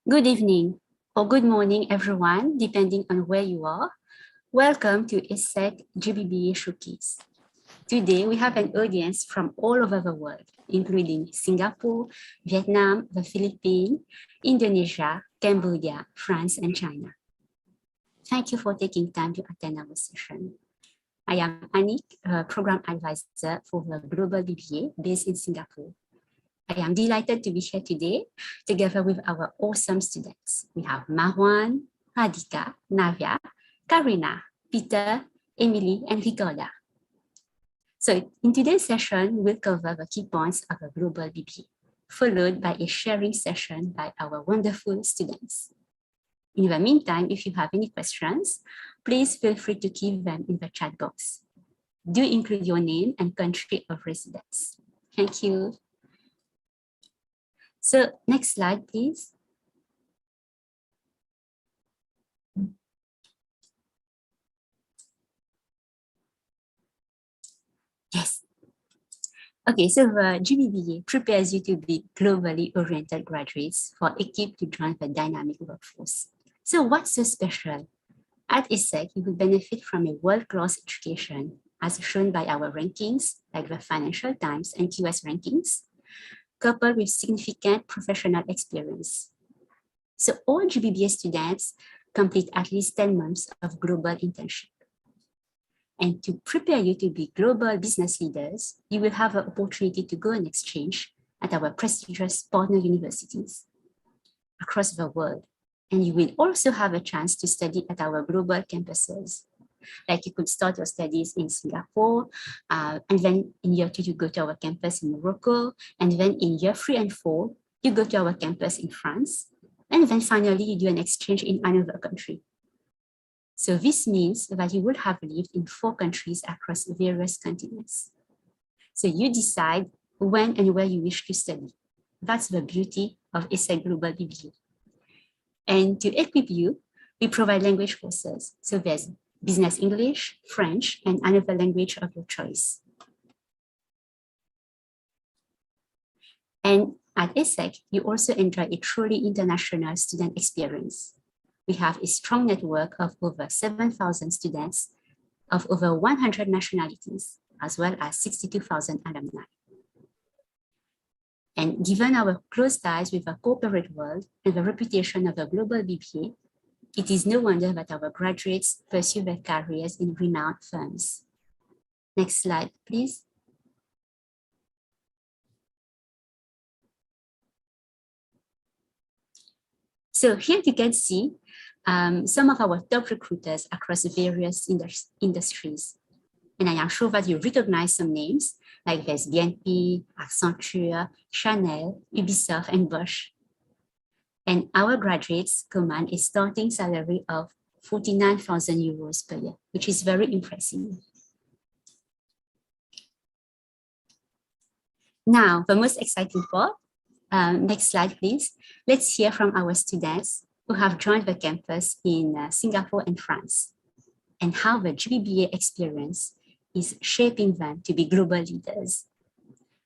Good evening or good morning, everyone, depending on where you are. Welcome to ESSEC GBBA Showcase. Today, we have an audience from all over the world, including Singapore, Vietnam, the Philippines, Indonesia, Cambodia, France, and China. Thank you for taking time to attend our session. I am Anik, Program Advisor for the Global BBA based in Singapore. I am delighted to be here today together with our awesome students. We have Marwan, Radhika, Navya, Karina, Peter, Emily, and Ricorda. So in today's session, we'll cover the key points of a global BBA, followed by a sharing session by our wonderful students. In the meantime, if you have any questions, please feel free to keep them in the chat box. Do include your name and country of residence. Thank you. So next slide, please. Yes. Okay, so the GBBA prepares you to be globally oriented graduates who are equipped to join the dynamic workforce. So what's so special? At ESSEC, you will benefit from a world-class education as shown by our rankings, like the Financial Times and QS rankings, coupled with significant professional experience. So all GBBA students complete at least 10 months of global internship. And to prepare you to be global business leaders, you will have an opportunity to go on exchange at our prestigious partner universities across the world. And you will also have a chance to study at our global campuses. Like you could start your studies in Singapore, and then in year 2, you go to our campus in Morocco, and then in year 3 and 4, you go to our campus in France, and then finally you do an exchange in another country. So this means that you will have lived in 4 countries across various continents. So you decide when and where you wish to study. That's the beauty of ESSEC Global BBA. And to equip you, we provide language courses. So there's Business English, French, and another language of your choice. And at ESSEC, you also enjoy a truly international student experience. We have a strong network of over 7,000 students of over 100 nationalities, as well as 62,000 alumni. And given our close ties with the corporate world and the reputation of the global BBA, it is no wonder that our graduates pursue their careers in renowned firms. Next slide, please. So here you can see some of our top recruiters across various industries. And I am sure that you recognize some names like there's BNP, Accenture, Chanel, Ubisoft, and Bosch. And our graduates command a starting salary of 49,000 euros per year, which is very impressive. Now, the most exciting part, next slide, please. Let's hear from our students who have joined the campus in Singapore and France, and how the GBBA experience is shaping them to be global leaders.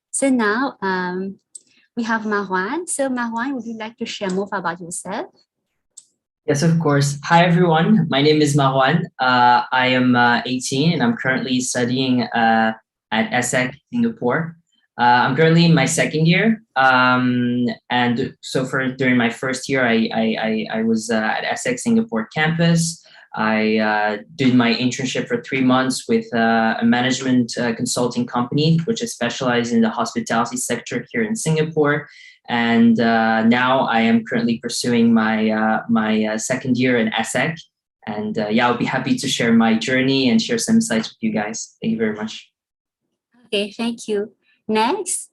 So now, we have Marwan. So Marwan, would you like to share more about yourself? Yes, of course. Hi, everyone. My name is Marwan. I am 18 and I'm currently studying at ESSEC Singapore. I'm currently in my second year. And so during my first year, I was at ESSEC Singapore campus. I did my internship for 3 months with a management consulting company, which is specialized in the hospitality sector here in Singapore. And now I am currently pursuing my second year in ESSEC. And yeah, I'll be happy to share my journey and share some insights with you guys. Thank you very much. Okay, thank you. Next.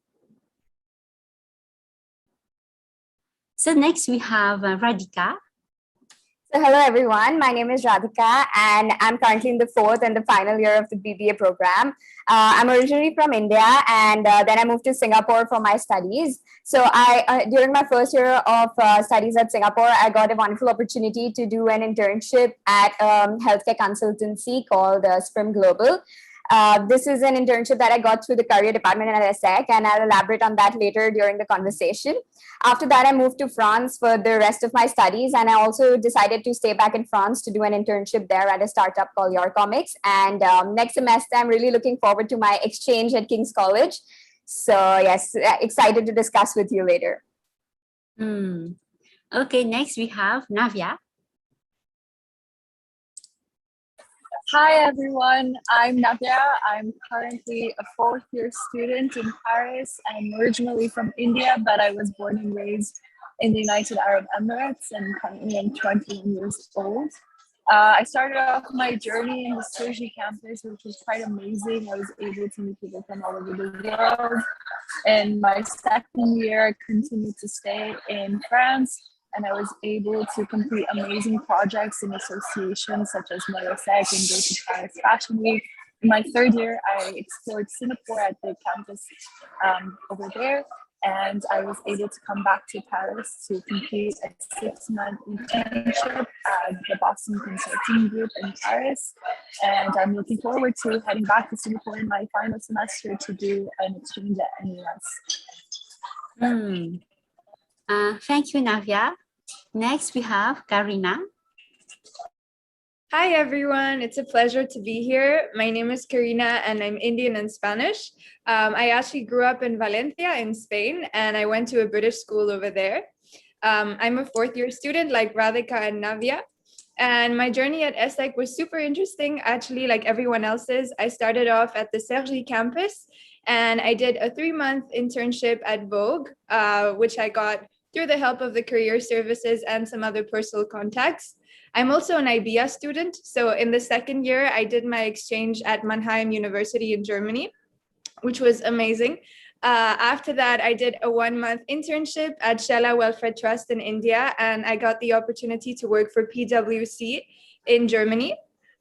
So next we have Radhika. So hello everyone, my name is Radhika and I'm currently in the 4th and the final year of the BBA program. I'm originally from India and then I moved to Singapore for my studies. So during my first year of studies at Singapore, I got a wonderful opportunity to do an internship at healthcare consultancy called ESSEC Global. This is an internship that I got through the career department at ESSEC, and I'll elaborate on that later during the conversation. After that, I moved to France for the rest of my studies, and I also decided to stay back in France to do an internship there at a startup called Your Comics. And next semester, I'm really looking forward to my exchange at King's College. So yes, excited to discuss with you later. Okay, next we have Navya. Hi everyone, I'm Navya. I'm currently a fourth-year student in Paris. I'm originally from India, but I was born and raised in the United Arab Emirates, and currently I'm 21 years old. I started off my journey in the Cergy campus, which was quite amazing. I was able to meet people from all over the world. In my second year, I continued to stay in France, and I was able to complete amazing projects in associations such as ESSEC and go to Paris Fashion Week. In my third year, I explored Singapore at the campus over there, and I was able to come back to Paris to complete a 6-month internship at the Boston Consulting Group in Paris. And I'm looking forward to heading back to Singapore in my final semester to do an exchange at NUS. Thank you, Navya. Next, we have Karina. Hi, everyone. It's a pleasure to be here. My name is Karina, and I'm Indian and Spanish. I actually grew up in Valencia in Spain, and I went to a British school over there. I'm a fourth-year student like Radhika and Navya. And my journey at ESSEC was super interesting, actually, like everyone else's. I started off at the Cergy campus, and I did a 3-month internship at Vogue, which I got through the help of the career services and some other personal contacts. I'm also an IBA student. So in the second year, I did my exchange at Mannheim University in Germany, which was amazing. After that, I did a 1-month internship at Shella Welfare Trust in India, and I got the opportunity to work for PwC in Germany.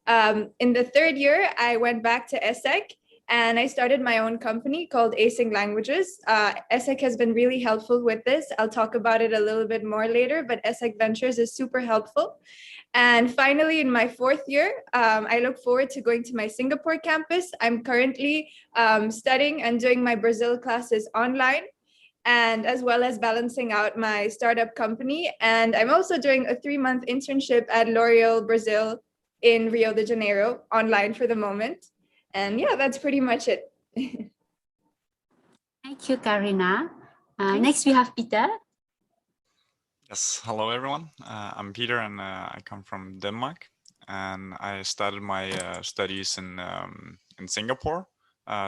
In the third year, I went back to ESSEC, and I started my own company called Acing Languages. ESSEC has been really helpful with this. I'll talk about it a little bit more later, but ESSEC Ventures is super helpful. And finally, in my fourth year, I look forward to going to my Singapore campus. I'm currently studying and doing my Brazil classes online, and as well as balancing out my startup company. And I'm also doing a 3-month internship at L'Oreal Brazil in Rio de Janeiro, online for the moment. And yeah, that's pretty much it. Thank you, Karina. Next, we have Peter. Yes, hello everyone. I'm Peter, and I come from Denmark. And I started my studies in Singapore.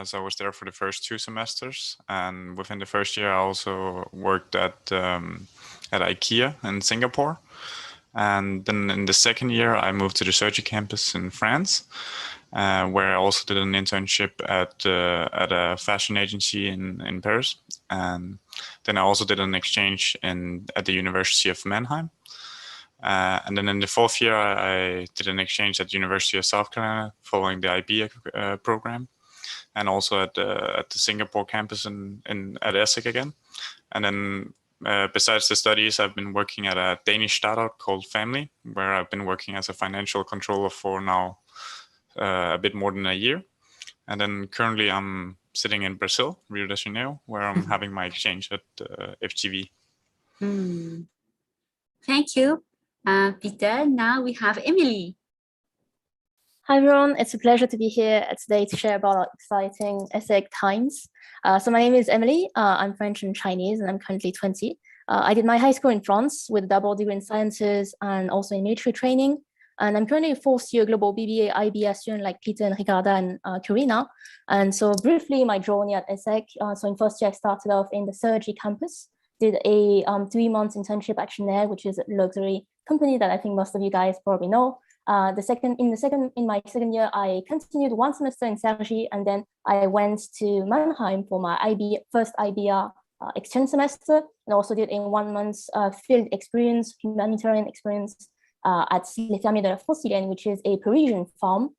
So I was there for the first 2 semesters, and within the first year, I also worked at IKEA in Singapore. And then in the second year, I moved to the Cergy campus in France, where I also did an internship at a fashion agency in Paris. And then I also did an exchange at the University of Mannheim. And then in the fourth year, I did an exchange at the University of South Carolina following the IBA program, and also at the Singapore campus at ESSEC again. And then besides the studies, I've been working at a Danish startup called Family, where I've been working as a financial controller for now a bit more than a year. And then currently I'm sitting in Brazil, Rio de Janeiro, where I'm having my exchange at FGV. Thank you, Peter. Now we have Emily. Hi everyone, it's a pleasure to be here today to share about our exciting ESSEC times. So my name is Emily, I'm French and Chinese, and I'm currently 20. I did my high school in France with a double degree in sciences and also in military training. And I'm currently a 4th-year Global BBA IBA student like Peter and Ricarda and Karina. And so briefly, my journey at ESSEC. So in first year, I started off in the Cergy campus, did a 3-month internship at Chanel, which is a luxury company that I think most of you guys probably know. In my second year, I continued 1 semester in Cergy, and then I went to Mannheim for my first IBA exchange semester, and also did a 1-month field experience, humanitarian experience at Les Fermiers de la Francilienne, which is a Parisian farm.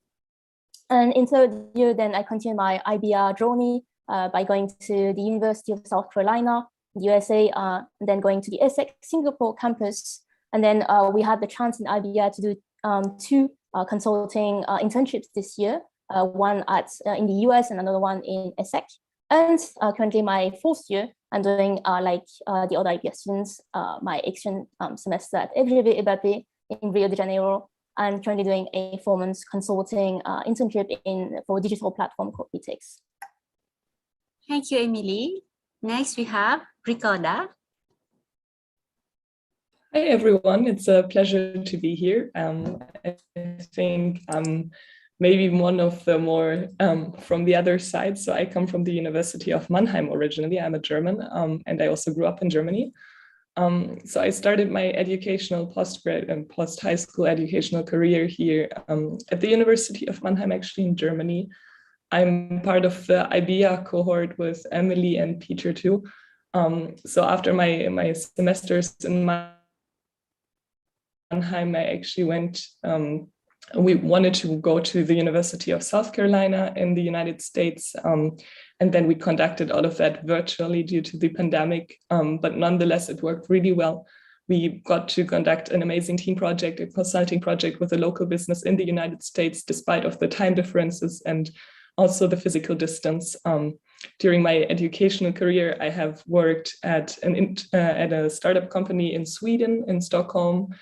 And in third year, then I continued my IBA journey by going to the University of South Carolina, the USA, and then going to the ESSEC Singapore campus. And then we had the chance in IBA to do 2 consulting internships this year. one in the US and another one in ESSEC. And currently my 4th year, I'm doing like the other IBS students, my exchange semester at FGV in Rio de Janeiro. I'm currently doing a 4-month consulting internship for digital platform called ETX. Thank you, Emily. Next, we have Ricarda. Hi, everyone. It's a pleasure to be here. I think I'm maybe one of the more from the other side. So I come from the University of Mannheim originally. I'm a German, and I also grew up in Germany. So I started my educational postgrad and post-high school educational career here at the University of Mannheim, actually in Germany. I'm part of the IBEA cohort with Emily and Peter too. So after my semesters in Mannheim, I actually went, we wanted to go to the University of South Carolina in the United States. And then we conducted all of that virtually due to the pandemic. But nonetheless, it worked really well. We got to conduct an amazing team project, a consulting project with a local business in the United States, despite of the time differences and also the physical distance. During my educational career, I have worked at a startup company in Sweden, in Stockholm,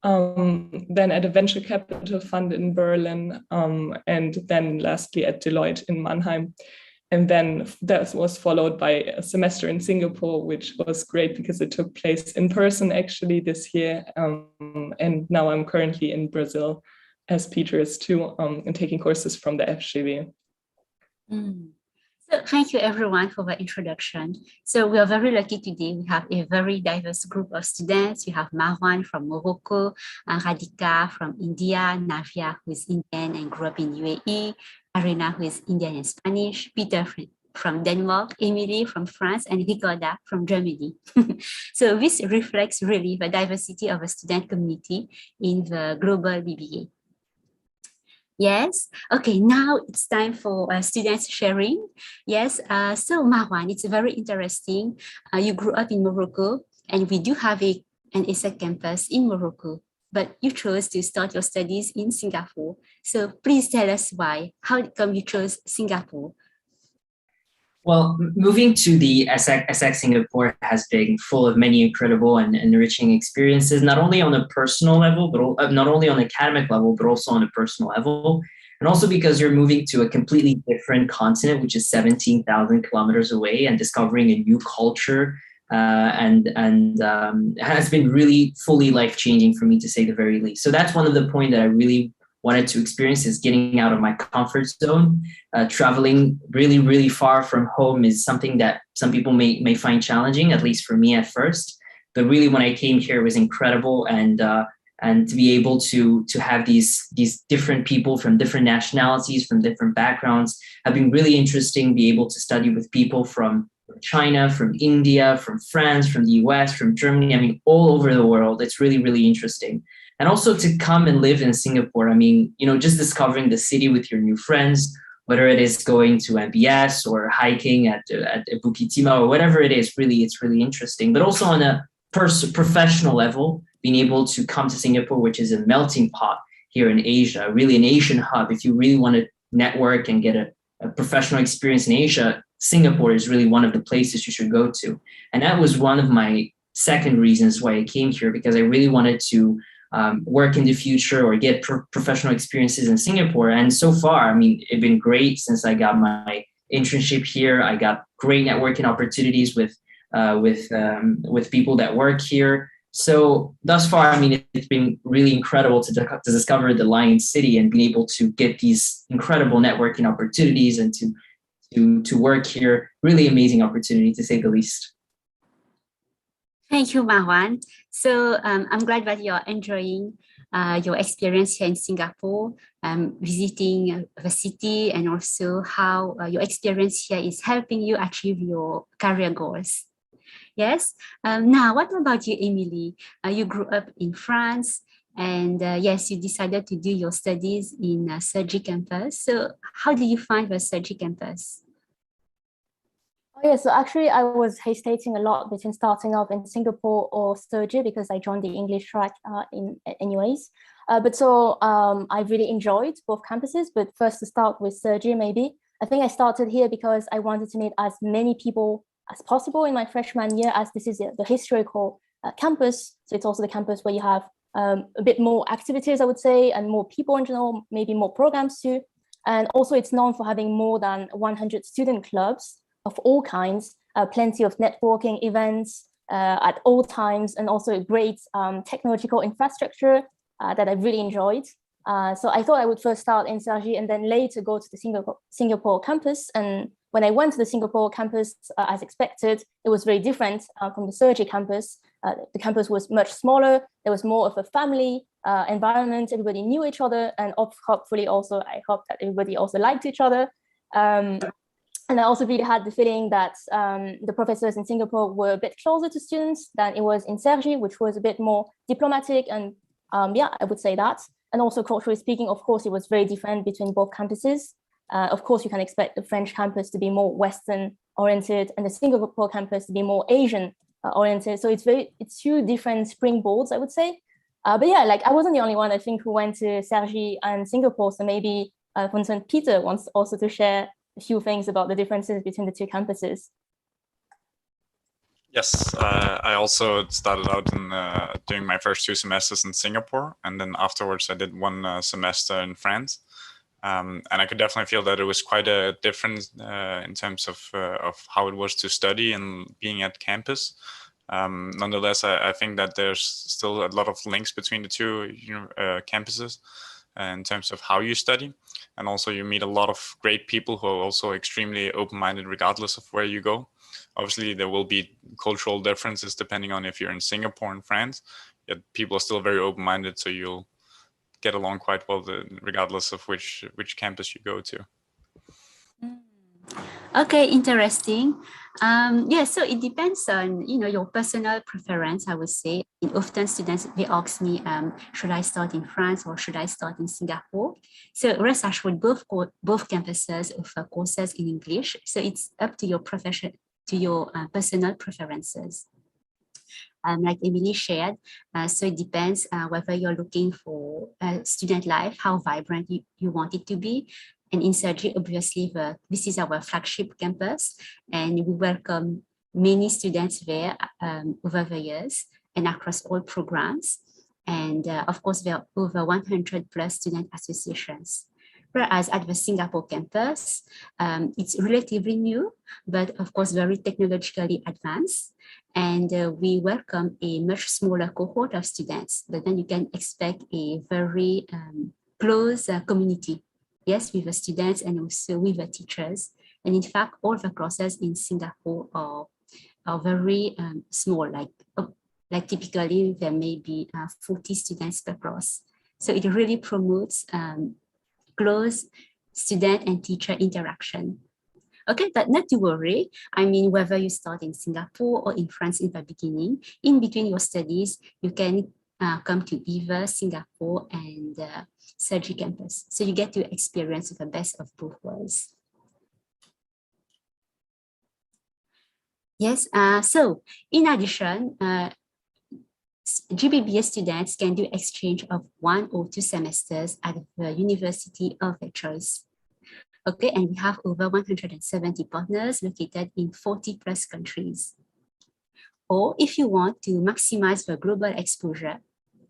then at a venture capital fund in Berlin, and then lastly at Deloitte in Mannheim. And then that was followed by a semester in Singapore, which was great because it took place in person actually this year. And now I'm currently in Brazil, as Peter is too, and taking courses from the FGV. So thank you everyone for the introduction. So we are very lucky today. We have a very diverse group of students. We have Marwan from Morocco, Radhika from India, Navya, who is Indian and grew up in UAE, Arena, who is Indian and Spanish, Peter from Denmark, Emily from France, and Ricarda from Germany. So this reflects really the diversity of the student community in the global BBA. Yes. Okay, now it's time for students sharing. Yes. So Marwan, it's very interesting. You grew up in Morocco, and we do have an ESSEC campus in Morocco, but you chose to start your studies in Singapore. So please tell us why. How come you chose Singapore? Well, moving to the ESSEC Singapore has been full of many incredible and enriching experiences, not only on a personal level, but not only on an academic level, but also on a personal level. And also because you're moving to a completely different continent, which is 17,000 kilometers away, and discovering a new culture, and has been really fully life-changing for me, to say the very least. So that's one of the points that I really wanted to experience, is getting out of my comfort zone. Traveling really, really far from home is something that some people may find challenging, at least for me at first. But really, when I came here, it was incredible, and to be able to have these different people from different nationalities, from different backgrounds, have been really interesting. Be able to study with people from China, from India, from France, from the US, from Germany. I mean, all over the world. It's really, really interesting. And also to come and live in Singapore. I mean, you know, just discovering the city with your new friends, whether it is going to MBS or hiking at Bukit Timah or whatever it is, really, it's really interesting. But also on a professional level, being able to come to Singapore, which is a melting pot here in Asia, really an Asian hub. If you really want to network and get a professional experience in Asia, Singapore is really one of the places you should go to. And that was one of my second reasons why I came here, because I really wanted to work in the future or get professional experiences in Singapore. And so far, I mean, it's been great since I got my internship here. I got great networking opportunities with people that work here. So thus far, I mean, it's been really incredible to discover the Lion City and be able to get these incredible networking opportunities and to work here. Really amazing opportunity, to say the least. Thank you, Marwan. So I'm glad that you're enjoying your experience here in Singapore, visiting the city, and also how your experience here is helping you achieve your career goals. Yes. Now, what about you, Emily? You grew up in France, and yes, you decided to do your studies in Sergi campus. So how do you find the Sergi campus? Oh, yeah, so actually I was hesitating a lot between starting off in Singapore or Sergi, because I joined the English track anyways. I really enjoyed both campuses. But first, to start with Sergi, maybe I think I started here because I wanted to meet as many people as possible in my freshman year, as this is the historical campus. So it's also the campus where you have a bit more activities, I would say, and more people in general, maybe more programs too. And also it's known for having more than 100 student clubs of all kinds, plenty of networking events at all times, and also a great technological infrastructure that I really enjoyed. So I thought I would first start in Cergy and then later go to the Singapore campus. And when I went to the Singapore campus, as expected, it was very different from the Cergy campus. The campus was much smaller. There was more of a family environment. Everybody knew each other, and hopefully also, I hope that everybody also liked each other. And I also really had the feeling that the professors in Singapore were a bit closer to students than it was in Cergy, which was a bit more diplomatic. And yeah, I would say that. And also culturally speaking, of course, it was very different between both campuses. Of course, you can expect the French campus to be more Western oriented and the Singapore campus to be more Asian oriented. So it's two different springboards, I would say. But yeah, like I wasn't the only one, I think, who went to Cergy and Singapore. So maybe, for instance, Peter wants also to share a few things about the differences between the two campuses. Yes, I also started out in doing my first 2 semesters in Singapore, and then afterwards I did 1 semester in France. And I could definitely feel that it was quite a difference in terms of how it was to study and being at campus. Nonetheless, I think that there's still a lot of links between the two campuses in terms of how you study. And also you meet a lot of great people who are also extremely open-minded regardless of where you go. Obviously, there will be cultural differences depending on if you're in Singapore and France, yet people are still very open-minded, so you'll get along quite well regardless of which campus you go to. Okay, interesting. Yeah, so it depends on your personal preference, I would say. And often students, they ask me, should I start in France or should I start in Singapore? So rest assured, both campuses offer courses in English. So it's up to your personal preferences. Like Emily shared, so it depends whether you're looking for student life, how vibrant you want it to be. And in Cergy, obviously, this is our flagship campus, and we welcome many students there over the years and across all programs. And of course, there are over 100 plus student associations. Whereas at the Singapore campus, it's relatively new, but of course, very technologically advanced. And we welcome a much smaller cohort of students, but then you can expect a very close community. Yes, with the students and also with the teachers. And in fact, all the courses in Singapore are very small, like typically there may be 40 students per course. So it really promotes close student and teacher interaction. Okay, but not to worry. I mean, whether you start in Singapore or in France in the beginning, in between your studies, you can come to either Singapore and Cergy campus. So you get to experience the best of both worlds. Yes, so in addition, GBBA students can do exchange of 1 or 2 semesters at the university of their choice. Okay, and we have over 170 partners located in 40 plus countries. Or if you want to maximize the global exposure,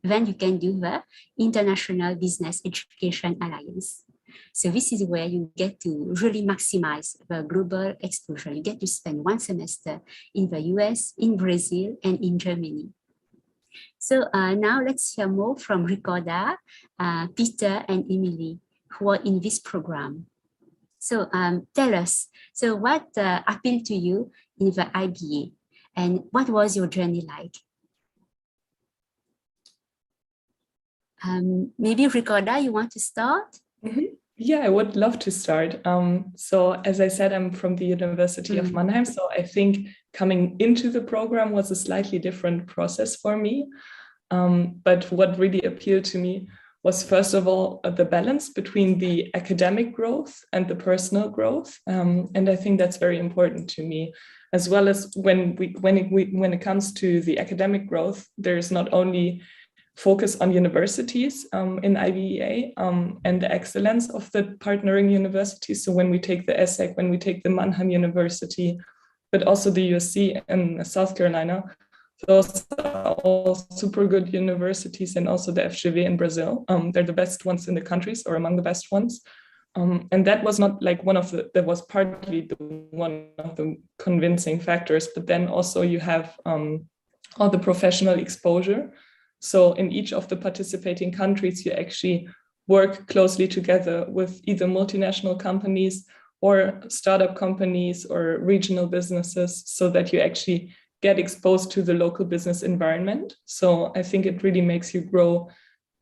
then you can do the International Business Education Alliance. So this is where you get to really maximize the global exposure. You get to spend 1 semester in the US, in Brazil, and in Germany. So now let's hear more from Ricorda, Peter, and Emily, who are in this program. So tell us, so what appealed to you in the IBA, and what was your journey like? Maybe Ricorda, you want to start? Mm-hmm. Yeah, I would love to start. So as I said, I'm from the University of Mannheim. So I think coming into the program was a slightly different process for me. But what really appealed to me was, first of all, the balance between the academic growth and the personal growth. And I think that's very important to me, as well as when it comes to the academic growth, there's not only focus on universities in IBEA and the excellence of the partnering universities. So when we take the ESSEC, when we take the Mannheim University, but also the USC in South Carolina, those are all super good universities, and also the FGV in Brazil. They're the best ones in the countries, or among the best ones. And that was not like that was partly one of the convincing factors, but then also you have all the professional exposure. So in each of the participating countries, you actually work closely together with either multinational companies or startup companies or regional businesses, so that you actually get exposed to the local business environment. So I think it really makes you grow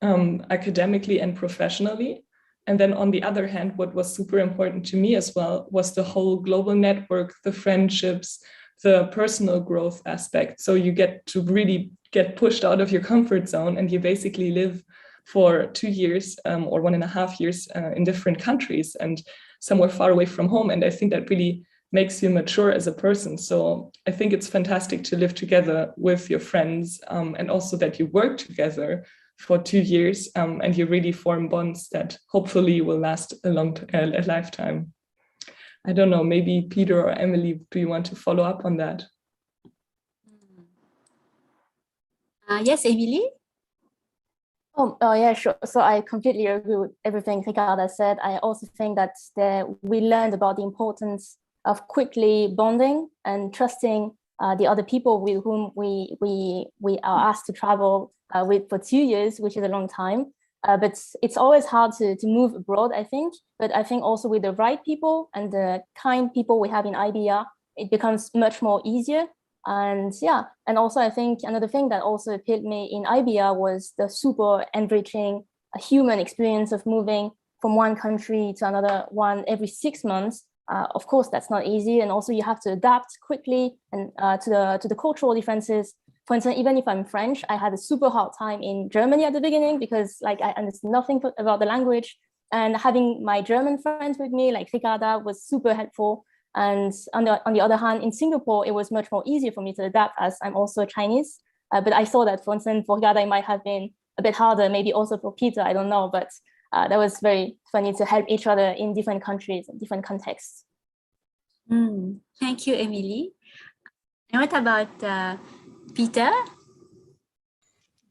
academically and professionally. And then on the other hand, what was super important to me as well was the whole global network, the friendships, the personal growth aspect. So you get to really get pushed out of your comfort zone, and you basically live for 2 years or 1.5 years in different countries and somewhere far away from home. And I think that really makes you mature as a person. So I think it's fantastic to live together with your friends, and also that you work together for 2 years and you really form bonds that hopefully will last a lifetime. I don't know, maybe Peter or Emily, do you want to follow up on that? Yes, Emily? Yeah, sure. So I completely agree with everything Ricarda said. I also think that we learned about the importance of quickly bonding and trusting the other people with whom we are asked to travel with for 2 years, which is a long time. But it's always hard to move abroad, I think. But I think also with the right people and the kind people we have in IBEA, it becomes much more easier. And yeah, and also I think another thing that also appealed me in IBEA was the super enriching human experience of moving from one country to another one every 6 months. Of course, that's not easy, and also you have to adapt quickly and to the cultural differences. For instance, even if I'm French, I had a super hard time in Germany at the beginning because like I understood nothing about the language, and having my German friends with me, like Ricarda, was super helpful. And on the other hand, in Singapore, it was much more easier for me to adapt as I'm also Chinese. But I saw that, for instance, for Ricarda, it might have been a bit harder, maybe also for Peter, I don't know. But that was very funny to help each other in different countries and different contexts. Thank you, Emily. And what about Peter?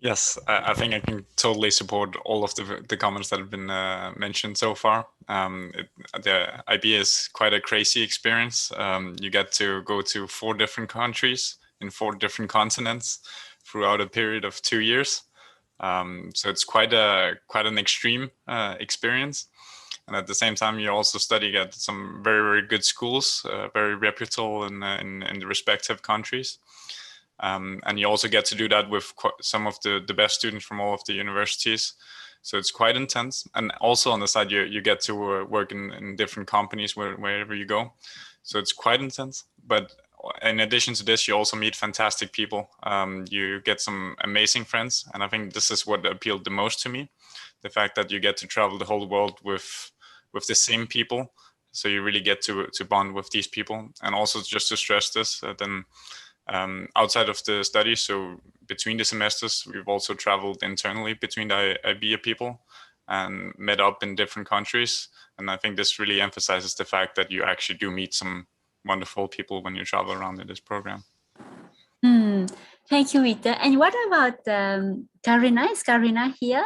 Yes, I think I can totally support all of the comments that have been mentioned so far. The IBEA is quite a crazy experience. You get to go to 4 different countries in 4 different continents throughout a period of 2 years. So it's quite an extreme experience. And at the same time, you also study at some very, very good schools, very reputable in the respective countries. And you also get to do that with some of the best students from all of the universities. So it's quite intense. And also on the side, you get to work in different companies wherever you go. So it's quite intense. But in addition to this, you also meet fantastic people. You get some amazing friends. And I think this is what appealed the most to me. The fact that you get to travel the whole world with the same people. So you really get to bond with these people. And also just to stress this, then outside of the study, so between the semesters, we've also traveled internally between the IBEA people and met up in different countries. And I think this really emphasizes the fact that you actually do meet some wonderful people when you travel around in this program. Thank you, Rita. And what about Karina? Is Karina here?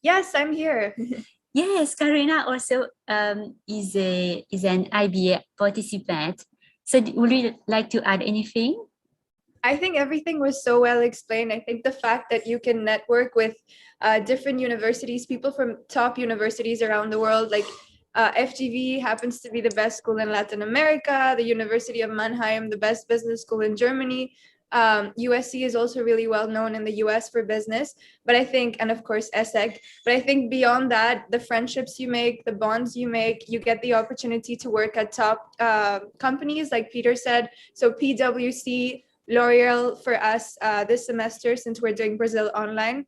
Yes, I'm here. Yes, Karina also is an IBA participant. So would you like to add anything? I think everything was so well explained. I think the fact that you can network with different universities, people from top universities around the world, like FGV happens to be the best school in Latin America, the University of Mannheim, the best business school in Germany. USC is also really well known in the US for business, but I think, and of course ESSEC, but I think beyond that, the friendships you make, the bonds you make, you get the opportunity to work at top companies, like Peter said. So PwC, L'Oreal for us this semester, since we're doing Brazil online.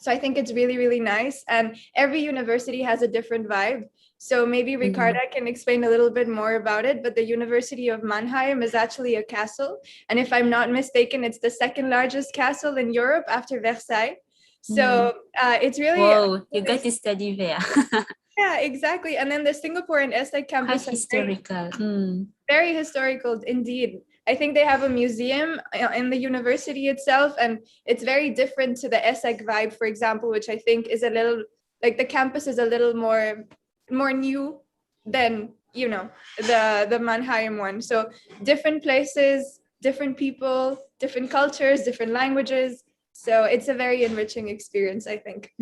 So I think it's really, really nice. And every university has a different vibe. So maybe Ricarda can explain a little bit more about it, but the University of Mannheim is actually a castle. And if I'm not mistaken, it's the second largest castle in Europe after Versailles. So it's really— Whoa, you got to study there. Yeah, exactly. And then the Singapore and ESSEC campus Quite historical. very historical indeed. I think they have a museum in the university itself, and it's very different to the ESSEC vibe, for example, which I think is a little, like, the campus is a little more new than, you know, the Mannheim one. So different places, different people, different cultures, different languages. So it's a very enriching experience, I think.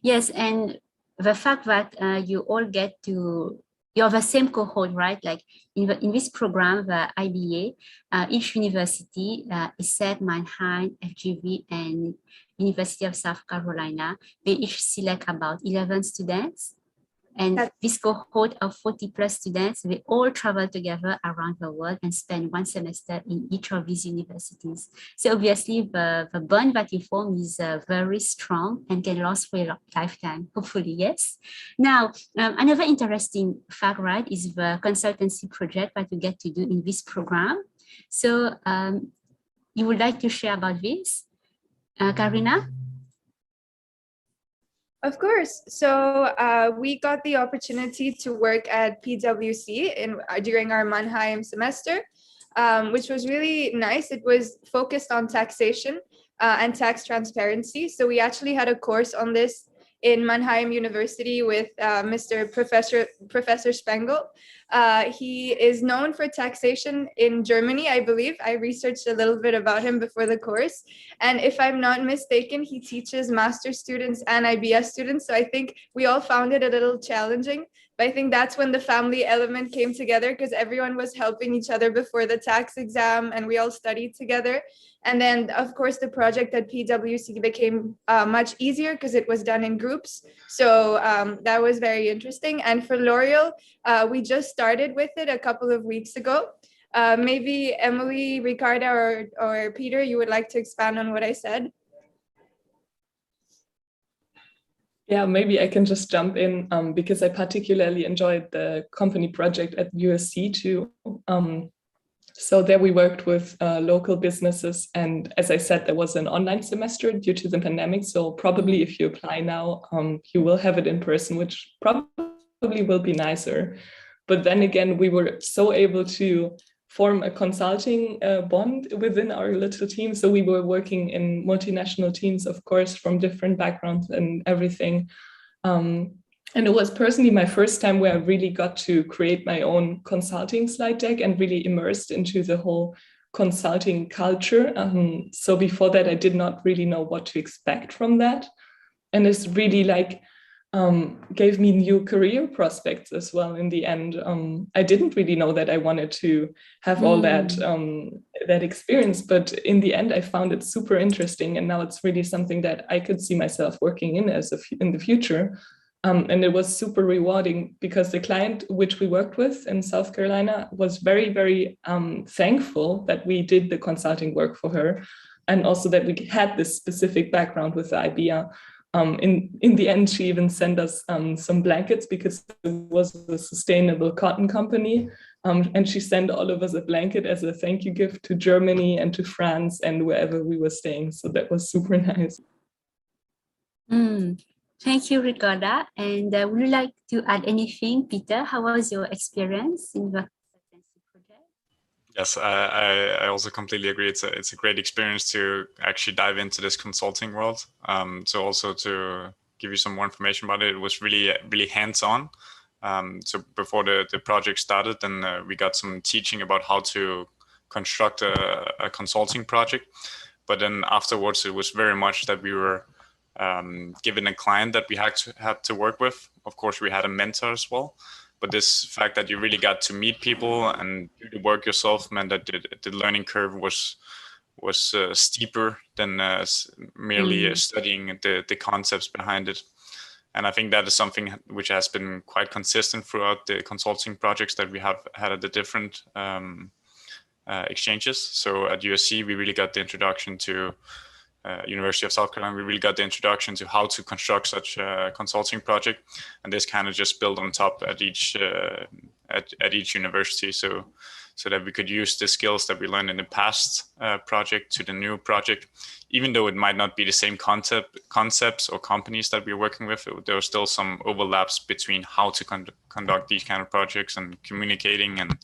Yes, and the fact that you all get to, you're the same cohort, right? Like in this program, the IBA, each university, ESSEC, Mannheim, FGV, and University of South Carolina, they each select about 11 students. And this cohort of 40 plus students, they all travel together around the world and spend one semester in each of these universities. So obviously the bond that you form is very strong and can last for a lifetime, hopefully, yes. Now, another interesting fact, right, is the consultancy project that you get to do in this program. So you would like to share about this, Karina? Of course. So we got the opportunity to work at PwC during our Mannheim semester, which was really nice. It was focused on taxation and tax transparency. So we actually had a course on this in Mannheim University with Professor Spengel. He is known for taxation in Germany, I believe. I researched a little bit about him before the course. And if I'm not mistaken, he teaches master's students and IBS students. So I think we all found it a little challenging. But I think that's when the family element came together, because everyone was helping each other before the tax exam and we all studied together. And then, of course, the project at PwC became much easier because it was done in groups. So that was very interesting. And for L'Oreal, we just started with it a couple of weeks ago. Maybe Emily, Ricarda, or Peter, you would like to expand on what I said? Yeah, maybe I can just jump in because I particularly enjoyed the company project at USC too. So there we worked with local businesses, and as I said, there was an online semester due to the pandemic. So probably if you apply now, you will have it in person, which probably will be nicer. But then again, we were so able to form a consulting bond within our little team. So we were working in multinational teams, of course, from different backgrounds and everything. And it was personally my first time where I really got to create my own consulting slide deck and really immersed into the whole consulting culture. So before that, I did not really know what to expect from that. And it's really like, gave me new career prospects as well in the end. I didn't really know that I wanted to have all that experience, but in the end, I found it super interesting. And now it's really something that I could see myself working in in the future. And it was super rewarding because the client which we worked with in South Carolina was very, very thankful that we did the consulting work for her. And also that we had this specific background with the IBA. In the end, she even sent us some blankets because it was a sustainable cotton company. And she sent all of us a blanket as a thank you gift to Germany and to France and wherever we were staying. So that was super nice. Thank you, Ricarda. And would you like to add anything, Peter? How was your experience in the consultancy project? Yes, I also completely agree. It's a great experience to actually dive into this consulting world. So also to give you some more information about it, it was really hands-on. So before the project started, then we got some teaching about how to construct a consulting project. But then afterwards, it was very much that we were given a client that we had to work with. Of course, we had a mentor as well. But this fact that you really got to meet people and do the work yourself meant that the learning curve was steeper than merely studying the concepts behind it. And I think that is something which has been quite consistent throughout the consulting projects that we have had at the different exchanges. So at USC, we really got the introduction to University of South Carolina, we really got the introduction to how to construct such a consulting project, and this kind of just built on top at each university, so that we could use the skills that we learned in the past project to the new project, even though it might not be the same concepts or companies that we're working with. There are still some overlaps between how to conduct these kind of projects and communicating and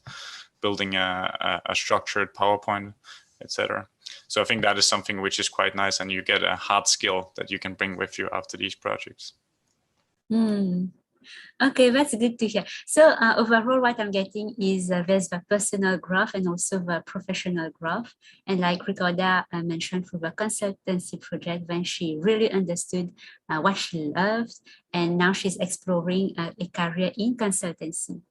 building a structured PowerPoint, etc. So I think that is something which is quite nice, and you get a hard skill that you can bring with you after these projects. Okay, that's good to hear. So overall, what I'm getting is there's the personal growth and also the professional growth. And like Ricarda mentioned for the consultancy project, when she really understood what she loved, and now she's exploring a career in consultancy.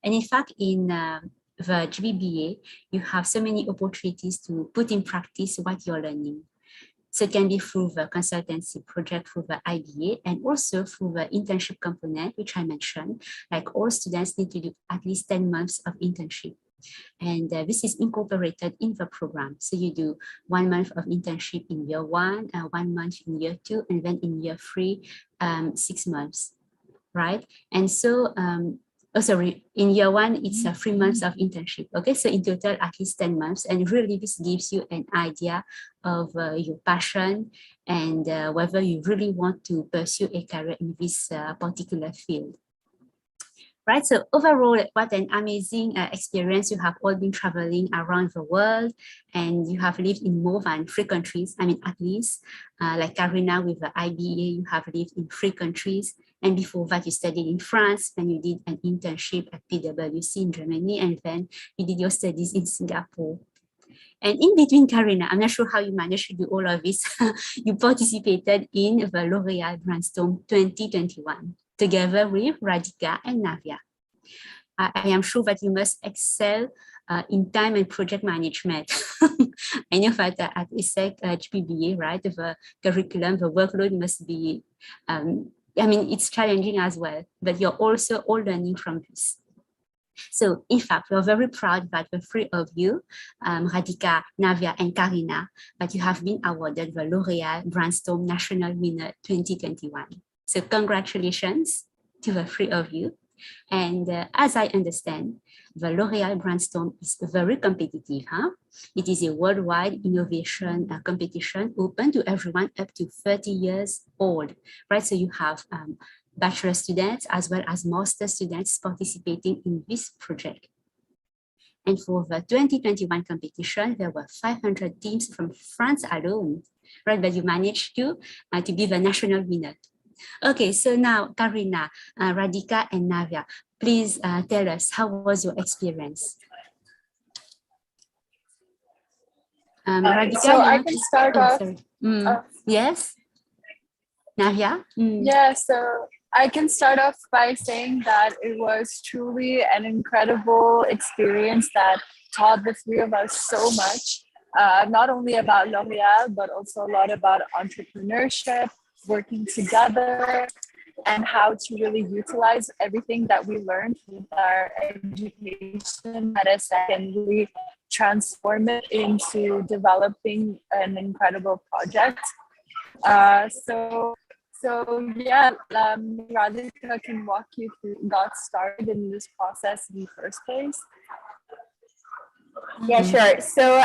And in fact, in the GBBA, you have so many opportunities to put in practice what you're learning. So it can be through the consultancy project, through the IBA, and also through the internship component, which I mentioned. Like all students need to do at least 10 months of internship. And this is incorporated in the program. So you do 1 month of internship in year 1, 1 month in year 2, and then in year 3, 6 months, right? And so, in year 1, it's 3 months of internship. Okay, so in total, at least 10 months. And really, this gives you an idea of your passion and whether you really want to pursue a career in this particular field. Right, so overall, what an amazing experience. You have all been traveling around the world, and you have lived in more than 3 countries. I mean, at least, like Karina with the IBA, you have lived in 3 countries. And before that, you studied in France, then you did an internship at PwC in Germany, and then you did your studies in Singapore. And in between, Karina, I'm not sure how you managed to do all of this. You participated in the L'Oréal Brandstorm 2021, together with Radhika and Navya. I am sure that you must excel in time and project management. I know that at ESSEC GBBA, right, the curriculum, the workload must be, I mean, it's challenging as well, but you're also all learning from this. So in fact, we're very proud that the 3 of you, Radhika, Navya, and Karina, that you have been awarded the L'Oréal Brandstorm National Winner 2021. So congratulations to the 3 of you. And as I understand, the L'Oréal Brandstorm is very competitive. It is a worldwide innovation competition open to everyone up to 30 years old, right? So you have bachelor students as well as master students participating in this project. And for the 2021 competition, there were 500 teams from France alone, right? But you managed to be the national winner. Okay, so now Karina, Radhika, and Navya, please tell us, how was your experience? Radhika, so I can start off. Yes, Navya? Yeah, so I can start off by saying that it was truly an incredible experience that taught the 3 of us so much, not only about L'Oréal, but also a lot about entrepreneurship, working together, and how to really utilize everything that we learned with our education at ESSEC and really transform it into developing an incredible project. So yeah, Radhika can walk you through got started in this process in the first place. Yeah, sure. So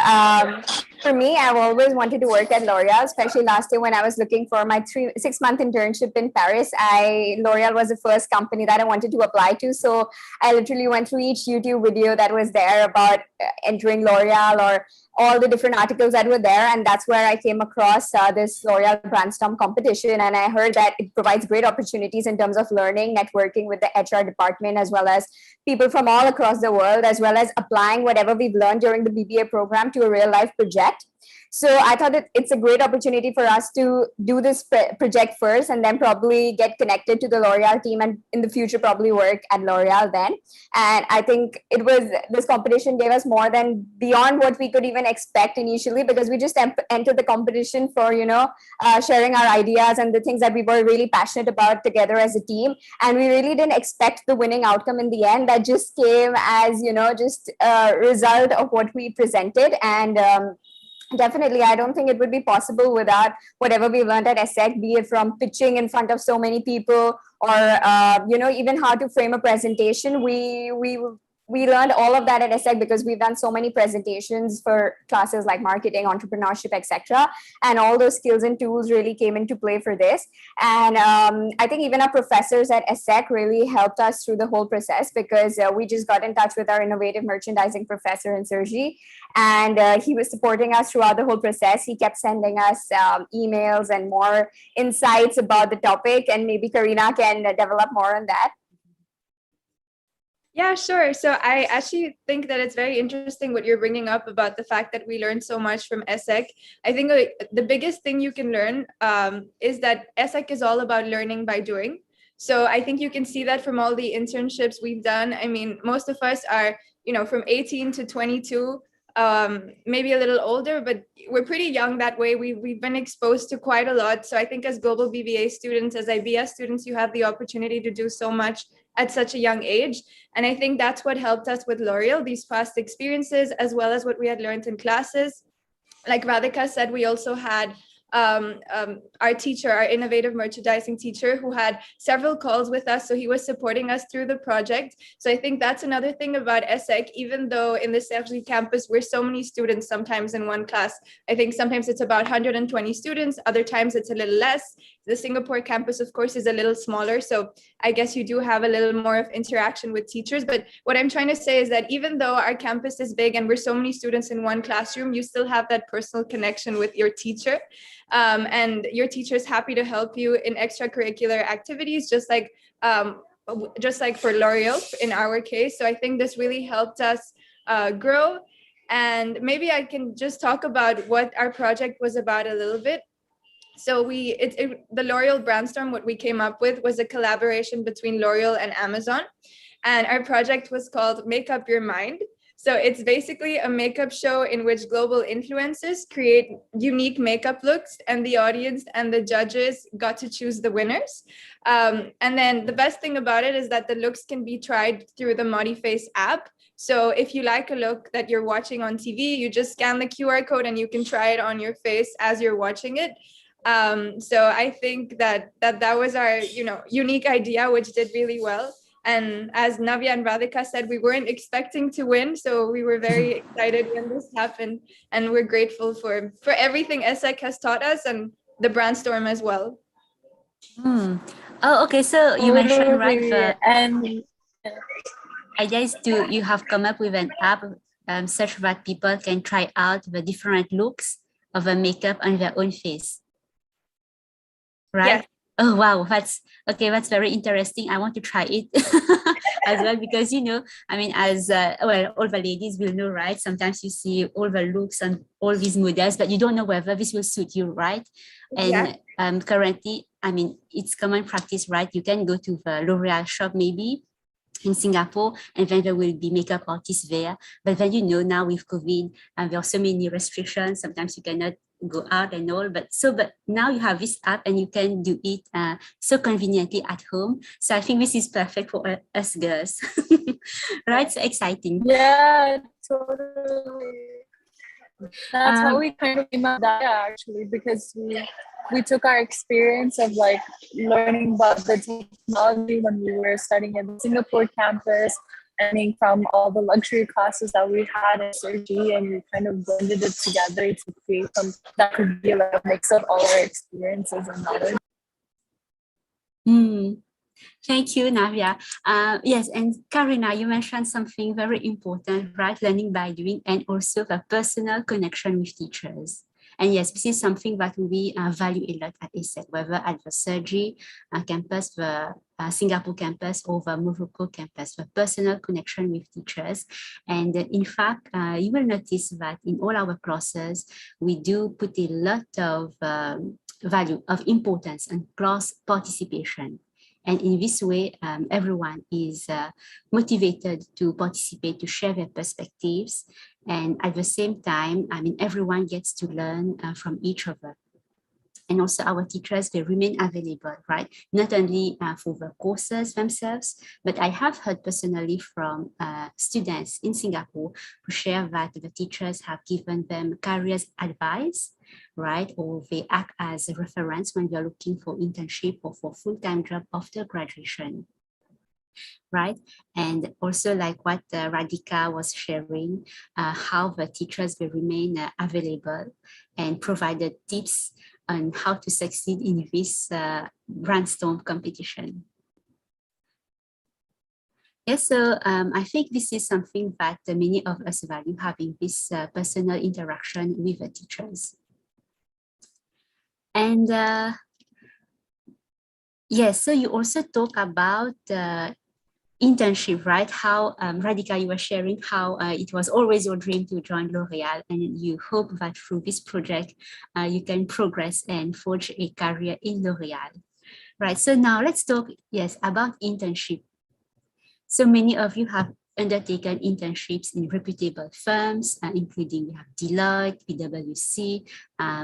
for me, I've always wanted to work at L'Oréal, especially last year when I was looking for my 6-month internship in Paris. L'Oréal was the first company that I wanted to apply to. So I literally went through each YouTube video that was there about entering L'Oréal or all the different articles that were there. And that's where I came across this L'Oréal Brandstorm competition. And I heard that it provides great opportunities in terms of learning, networking with the HR department, as well as people from all across the world, as well as applying whatever we've learned during the BBA program to a real life project. So I thought that it's a great opportunity for us to do this project first and then probably get connected to the L'Oréal team and in the future probably work at L'Oréal then. And I think this competition gave us more than beyond what we could even expect initially, because we just entered the competition for, sharing our ideas and the things that we were really passionate about together as a team. And we really didn't expect the winning outcome in the end. That just came as, just a result of what we presented. And definitely, I don't think it would be possible without whatever we learned at ESSEC, be it from pitching in front of so many people, or even how to frame a presentation. We learned all of that at ESSEC because we've done so many presentations for classes like marketing, entrepreneurship, etc. And all those skills and tools really came into play for this. And I think even our professors at ESSEC really helped us through the whole process, because we just got in touch with our innovative merchandising professor in Sergi, and he was supporting us throughout the whole process. He kept sending us emails and more insights about the topic, and maybe Karina can develop more on that. Yeah, sure. So I actually think that it's very interesting what you're bringing up about the fact that we learned so much from ESSEC. I think the biggest thing you can learn is that ESSEC is all about learning by doing. So I think you can see that from all the internships we've done. I mean, most of us are, from 18 to 22, maybe a little older, but we're pretty young that way. We've been exposed to quite a lot. So I think as Global BBA students, as IBS students, you have the opportunity to do so much at such a young age. And I think that's what helped us with L'Oreal, these past experiences, as well as what we had learned in classes. Like Radhika said, we also had our teacher, our innovative merchandising teacher, who had several calls with us. So he was supporting us through the project. So I think that's another thing about ESSEC, even though in the Sergi campus, we're so many students sometimes in one class. I think sometimes it's about 120 students. Other times it's a little less. The Singapore campus, of course, is a little smaller. So I guess you do have a little more of interaction with teachers. But what I'm trying to say is that even though our campus is big and we're so many students in one classroom, you still have that personal connection with your teacher. And your teacher is happy to help you in extracurricular activities, just like for L'Oreal in our case. So I think this really helped us grow. And maybe I can just talk about what our project was about a little bit. So the L'Oreal Brandstorm, what we came up with was a collaboration between L'Oreal and Amazon. And our project was called Make Up Your Mind. So it's basically a makeup show in which global influencers create unique makeup looks, and the audience and the judges got to choose the winners. And then the best thing about it is that the looks can be tried through the Modiface app. So if you like a look that you're watching on TV, you just scan the QR code and you can try it on your face as you're watching it. So I think that was our unique idea, which did really well. And as Navya and Radhika said, we weren't expecting to win, so we were very excited when this happened, and we're grateful for everything ESSEC has taught us, and the Brandstorm as well. Oh, okay. So you mentioned, right? And idea is you have come up with an app such that people can try out the different looks of a makeup on their own face, right? Yes. Oh, wow. That's very interesting. I want to try it as well, because, I mean, as all the ladies will know, right? Sometimes you see all the looks and all these models, but you don't know whether this will suit you, right? And currently, I mean, it's common practice, right? You can go to the L'Oreal shop maybe in Singapore, and then there will be makeup artists there. But then, now with COVID, there are so many restrictions. Sometimes you cannot go out and all, but now you have this app and you can do it so conveniently at home. So I think this is perfect for us girls. Right? So exciting. yeah, totally. That's how we kind of came up with that, actually, because we took our experience of like learning about the technology when we were studying in the Singapore campus, learning from all the luxury classes that we had at Sergi, and we kind of blended it together to create something that could be like a mix of all our experiences and knowledge. Thank you, Navya. Yes, and Karina, you mentioned something very important, right? Learning by doing, and also the personal connection with teachers. And yes, this is something that we value a lot at ESSEC, whether at the Sergi campus, the Singapore campus, or the Morocco campus, the personal connection with teachers. And in fact, you will notice that in all our classes, we do put a lot of value, of importance on class participation. And in this way, everyone is motivated to participate, to share their perspectives. And at the same time, I mean, everyone gets to learn from each other. And also our teachers will remain available, right? Not only for the courses themselves, but I have heard personally from students in Singapore who share that the teachers have given them careers advice, right? Or they act as a reference when you're looking for internship or for full-time job after graduation, right? And also like what Radhika was sharing, how the teachers will remain available and provided tips on how to succeed in this Brandstorm competition. Yes, so I think this is something that many of us value, having this personal interaction with the teachers. And yes, so you also talk about internship, right? How Radhika, you were sharing how it was always your dream to join L'Oréal, and you hope that through this project you can progress and forge a career in L'Oréal, right? So now let's talk, yes, about internship. So many of you have undertaken internships in reputable firms, including we have Deloitte, PwC,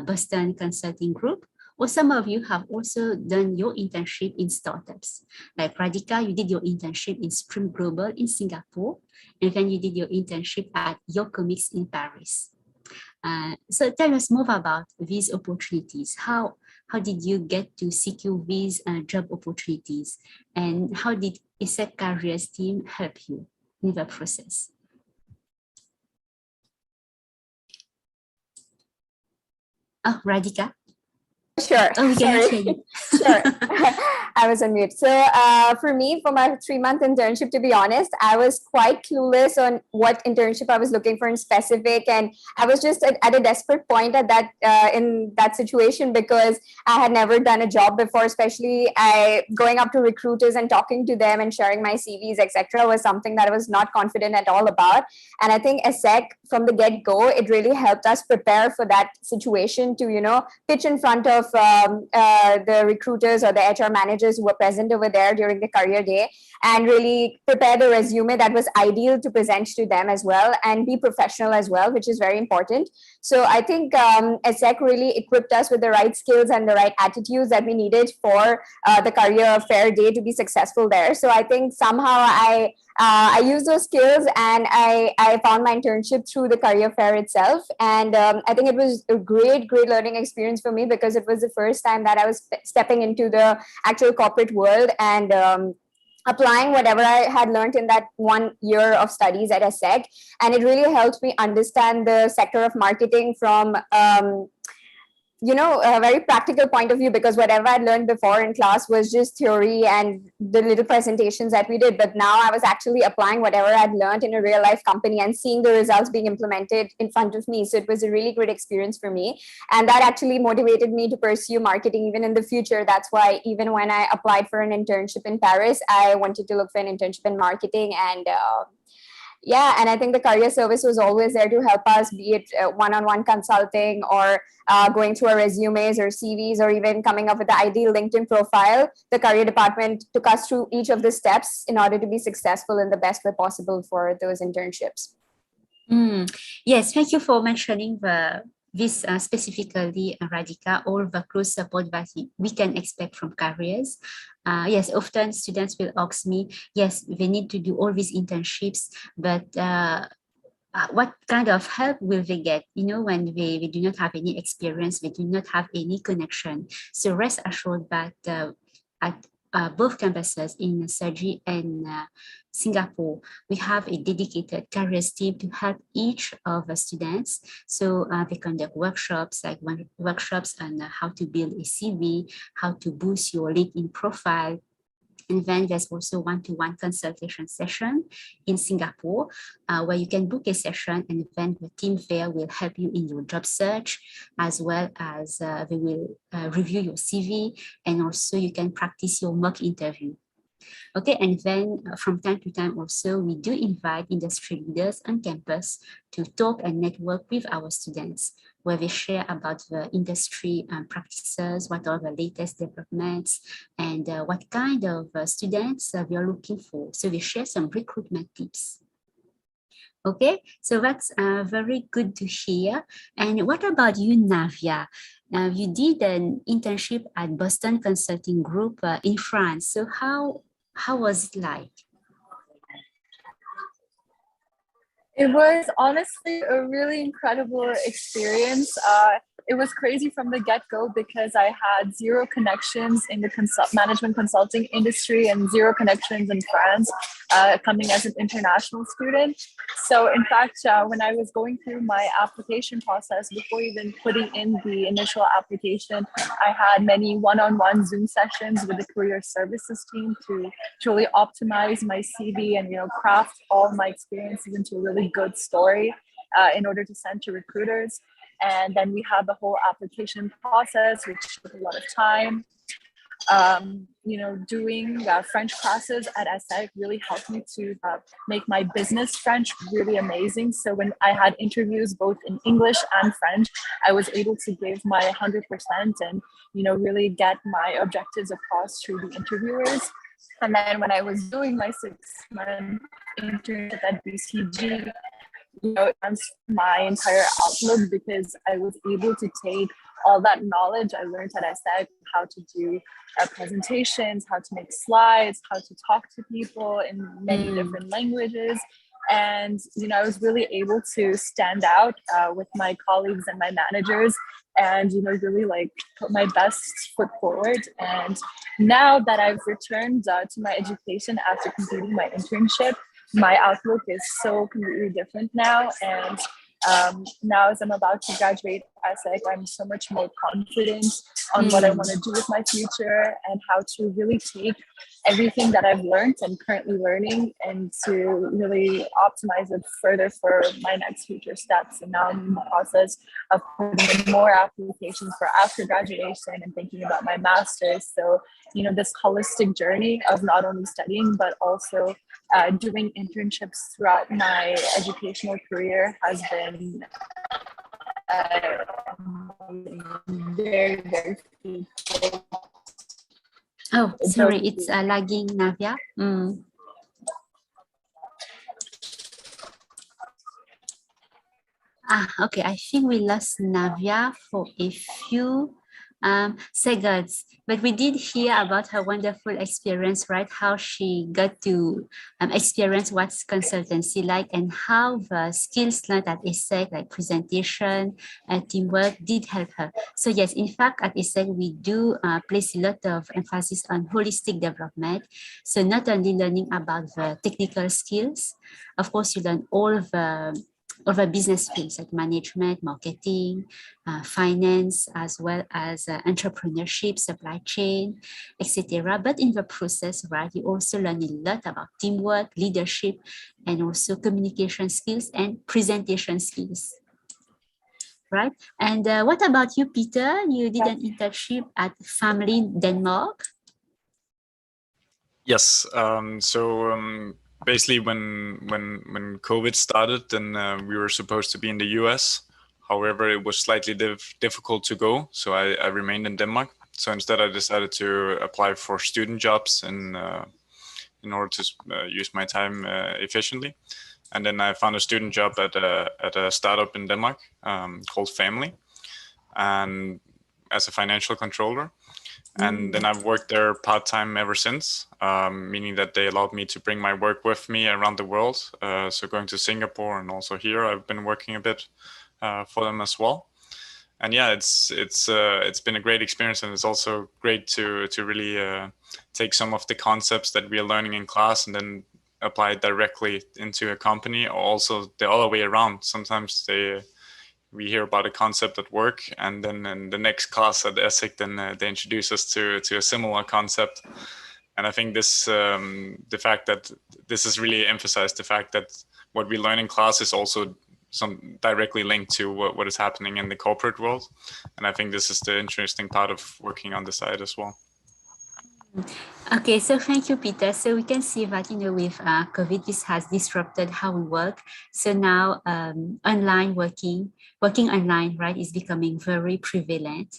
Boston Consulting Group. Or some of you have also done your internship in startups. Like Radhika, you did your internship in Stream Global in Singapore, and then you did your internship at Yokomics in Paris. So tell us more about these opportunities. How did you get to secure these job opportunities? And how did ESSEC Careers team help you in the process? Oh, Radhika? Sure. Oh, we can hear you. Sure. I was on mute. So for me, for my 3-month internship, to be honest, I was quite clueless on what internship I was looking for in specific. And I was just at a desperate point at that in that situation, because I had never done a job before, especially going up to recruiters and talking to them and sharing my CVs, etc., was something that I was not confident at all about. And I think ESSEC from the get-go, it really helped us prepare for that situation to, pitch in front of the recruiters or the HR managers who were present over there during the career day, and really prepare the resume that was ideal to present to them as well, and be professional as well, which is very important. So I think ESSEC really equipped us with the right skills and the right attitudes that we needed for the career fair day to be successful there. So I think somehow I used those skills, and I found my internship through the career fair itself. And I think it was a great learning experience for me, because it was the first time that I was stepping into the actual corporate world and applying whatever I had learned in that 1 year of studies at ESSEC. And it really helped me understand the sector of marketing from a very practical point of view, because whatever I'd learned before in class was just theory and the little presentations that we did. But now I was actually applying whatever I'd learned in a real life company and seeing the results being implemented in front of me. So it was a really great experience for me. And that actually motivated me to pursue marketing even in the future. That's why even when I applied for an internship in Paris, I wanted to look for an internship in marketing. And and I think the career service was always there to help us, be it one-on-one consulting or going through our resumes or CVs, or even coming up with the ideal LinkedIn profile. The career department took us through each of the steps in order to be successful in the best way possible for those internships. Yes, thank you for mentioning this specifically, Radhika, all the close support that we can expect from careers. Yes, often students will ask me, yes, they need to do all these internships, but what kind of help will they get, when they do not have any experience, they do not have any connection. So rest assured that at both campuses in Sergi and Singapore, we have a dedicated careers team to help each of the students. So they conduct workshops, like workshops on how to build a CV, how to boost your LinkedIn profile. And then there's also one-to-one consultation session in Singapore, where you can book a session, and then the team there will help you in your job search, as well as they will review your CV, and also you can practice your mock interview. Okay, and then from time to time also, we do invite industry leaders on campus to talk and network with our students, where they share about the industry practices, what are the latest developments, and what kind of students we are looking for. So we share some recruitment tips. Okay, so that's very good to hear. And what about you, Navya? you did an internship at Boston Consulting Group in France. So how was it like? It was honestly a really incredible experience. It was crazy from the get-go because I had zero connections in the management consulting industry and zero connections in France, coming as an international student. So in fact, when I was going through my application process, before even putting in the initial application, I had many one-on-one Zoom sessions with the career services team to truly optimize my CV and craft all my experiences into a really good story in order to send to recruiters. And then we had the whole application process, which took a lot of time. Doing French classes at ESSEC really helped me to make my business French really amazing. So when I had interviews both in English and French, I was able to give my 100% and really get my objectives across through the interviewers. And then when I was doing my 6-month internship at BCG, it transformed my entire outlook because I was able to take all that knowledge I learned at ESSEC, how to do presentations, how to make slides, how to talk to people in many different languages. And, I was really able to stand out with my colleagues and my managers and, really put my best foot forward. And now that I've returned to my education after completing my internship, my outlook is so completely different now. And now as I'm about to graduate ESSEC, I'm so much more confident on what I want to do with my future and how to really take everything that I've learned and currently learning and to really optimize it further for my next future steps. And now I'm in the process of putting in more applications for after graduation and thinking about my master's. So, this holistic journey of not only studying, but also doing internships throughout my educational career has been very, very fruitful. Oh, sorry, it's lagging, Navia. Okay, I think we lost Navia for a few seconds, but we did hear about her wonderful experience, right? How she got to experience what's consultancy like and how the skills learned at ESSEC, like presentation and teamwork, did help her. So yes, in fact, at ESSEC, we do place a lot of emphasis on holistic development. So not only learning about the technical skills, of course, you learn all of the business fields like management, marketing, finance, as well as entrepreneurship, supply chain, etc. But in the process, right, you also learn a lot about teamwork, leadership, and also communication skills and presentation skills. Right? And what about you, Peter? You did an internship at Family Denmark. Yes. Basically, when COVID started, then we were supposed to be in the US. However, it was slightly difficult to go, so I remained in Denmark. So instead, I decided to apply for student jobs in order to use my time efficiently. And then I found a student job at a startup in Denmark called Family, and as a financial controller. And then I've worked there part-time ever since, meaning that they allowed me to bring my work with me around the world. So going to Singapore and also here, I've been working a bit for them as well. And yeah, it's been a great experience, and it's also great to really take some of the concepts that we are learning in class and then apply it directly into a company, or also the other way around. Sometimes we hear about a concept at work, and then in the next class at ESSEC, then they introduce us to a similar concept. And I think this, the fact that this has really emphasized the fact that what we learn in class is also directly linked to what is happening in the corporate world. And I think this is the interesting part of working on the side as well. Okay, so thank you, Peter. So we can see that, with COVID, this has disrupted how we work. So now online working online, right, is becoming very prevalent.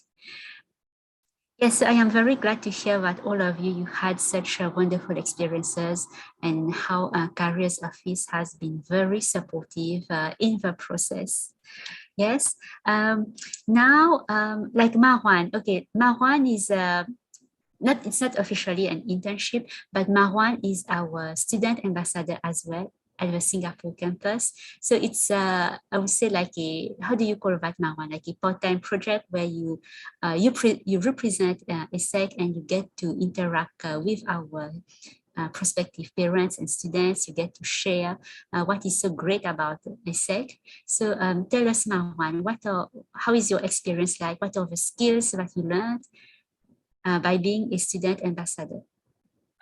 Yes, I am very glad to hear that all of you had such wonderful experiences and how Careers Office has been very supportive in the process. Yes. Now, like Marwan, okay, Marwan is it's not officially an internship, but Marwan is our student ambassador as well at the Singapore campus. So it's, I would say like a, how do you call that, Marwan? Like a part-time project where you represent ESSEC and you get to interact with our prospective parents and students. You get to share what is so great about ESSEC. So tell us, Marwan, how is your experience like? What are the skills that you learned by being a student ambassador?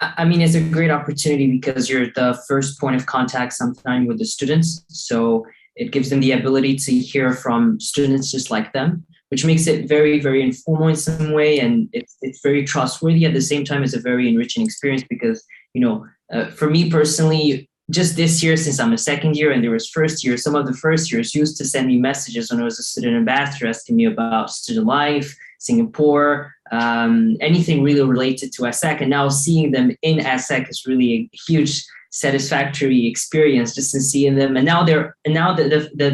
I mean, it's a great opportunity because you're the first point of contact sometimes with the students. So it gives them the ability to hear from students just like them, which makes it very, very informal in some way. And it's very trustworthy. At the same time, it's a very enriching experience because, you know, for me personally, just this year, since I'm a second year and there was first year, some of the first years used to send me messages when I was a student ambassador asking me about student life, Singapore, anything really related to ESSEC. And now seeing them in ESSEC is really a huge satisfactory experience just in seeing them. And now the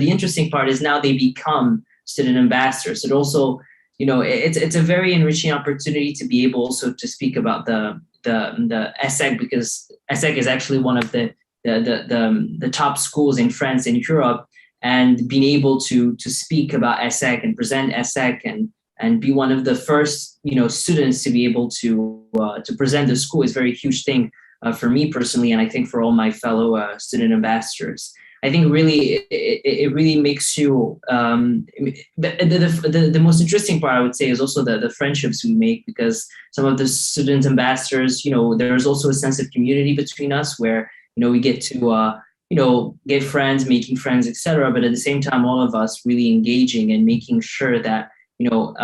interesting part is now they become student ambassadors. It also, you know, it's a very enriching opportunity to be able also to speak about the ESSEC, because ESSEC is actually one of the top schools in France and Europe, and being able to speak about ESSEC and present ESSEC and be one of the first, you know, students to be able to present the school is a very huge thing for me personally, and I think for all my fellow student ambassadors. I think really it really makes you the most interesting part, I would say, is also the friendships we make, because some of the student ambassadors, you know, there's also a sense of community between us where, you know, we get to you know, get friends, making friends, etc. But at the same time, all of us really engaging and making sure that, you know,